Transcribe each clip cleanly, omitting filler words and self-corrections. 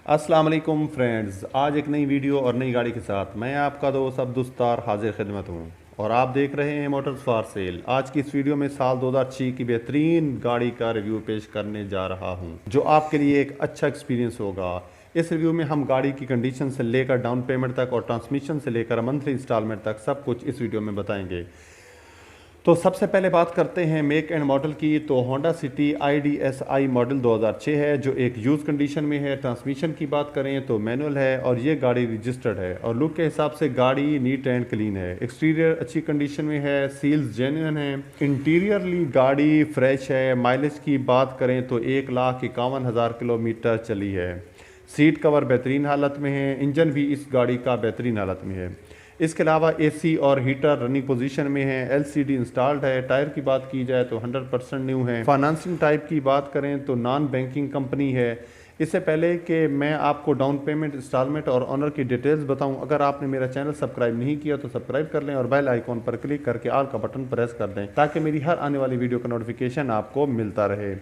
अस्सलाम वालेकुम फ्रेंड्स, आज एक नई वीडियो और नई गाड़ी के साथ मैं आपका दोस्त अब्दुस्तार हाजिर खिदमत हूँ और आप देख रहे हैं मोटर्स फॉर सेल। आज की इस वीडियो में साल 2006 की बेहतरीन गाड़ी का रिव्यू पेश करने जा रहा हूँ जो आपके लिए एक अच्छा एक्सपीरियंस होगा। इस रिव्यू में हम गाड़ी की कंडीशन से लेकर डाउन पेमेंट तक और ट्रांसमिशन से लेकर मंथली इंस्टॉलमेंट तक सब कुछ इस वीडियो में बताएंगे। तो सबसे पहले बात करते हैं मेक एंड मॉडल की। तो होंडा सिटी IDSI मॉडल 2006 है जो एक यूज़ कंडीशन में है। ट्रांसमिशन की बात करें तो मैनुअल है और ये गाड़ी रजिस्टर्ड है और लुक के हिसाब से गाड़ी नीट एंड क्लीन है। एक्सटीरियर अच्छी कंडीशन में है, सील्स जेन्युइन है, इंटीरियरली गाड़ी फ्रेश है। माइलेज की बात करें तो 1,51,000 किलोमीटर चली है। सीट कवर बेहतरीन हालत में है, इंजन भी इस गाड़ी का बेहतरीन हालत में है। इसके अलावा AC और हीटर रनिंग पोजीशन में है। LCD इंस्टॉल्ड है। टायर की बात की जाए तो 100% न्यू है। फाइनेंसिंग टाइप की बात करें तो नॉन बैंकिंग कंपनी है। इससे पहले कि मैं आपको डाउन पेमेंट, इंस्टॉलमेंट और ऑनर की डिटेल्स बताऊं, अगर आपने मेरा चैनल सब्सक्राइब नहीं किया तो सब्सक्राइब कर लें और बेल आइकॉन पर क्लिक करके ऑल का बटन प्रेस कर दें ताकि मेरी हर आने वाली वीडियो का नोटिफिकेशन आपको मिलता रहे।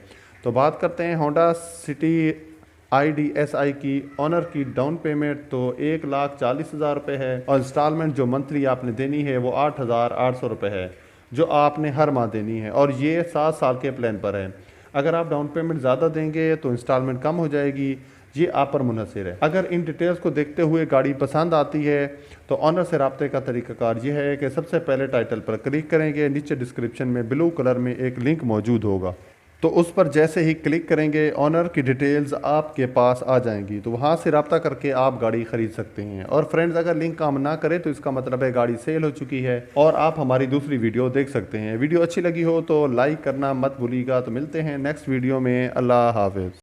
तो बात करते हैं होंडा सिटी IDSI की ऑनर की डाउन पेमेंट तो 1,40,000 रुपये है और इंस्टॉलमेंट जो मंथली आपने देनी है वो 8,800 रुपये है जो आपने हर माह देनी है और ये 7 साल के प्लान पर है। अगर आप डाउन पेमेंट ज़्यादा देंगे तो इंस्टॉलमेंट कम हो जाएगी, ये आप पर मुनहसर है। अगर इन डिटेल्स को देखते हुए गाड़ी पसंद आती है तो ऑनर से रब्ते का तरीकाकार ये है कि सबसे पहले टाइटल पर क्लिक करेंगे, नीचे डिस्क्रिप्शन में ब्लू कलर में एक लिंक मौजूद होगा तो उस पर जैसे ही क्लिक करेंगे ऑनर की डिटेल्स आपके पास आ जाएंगी तो वहाँ से रब्ता करके आप गाड़ी ख़रीद सकते हैं। और फ्रेंड्स, अगर लिंक काम ना करे तो इसका मतलब है गाड़ी सेल हो चुकी है और आप हमारी दूसरी वीडियो देख सकते हैं। वीडियो अच्छी लगी हो तो लाइक करना मत भूलिएगा। तो मिलते हैं नेक्स्ट वीडियो में। अल्लाह हाफिज़।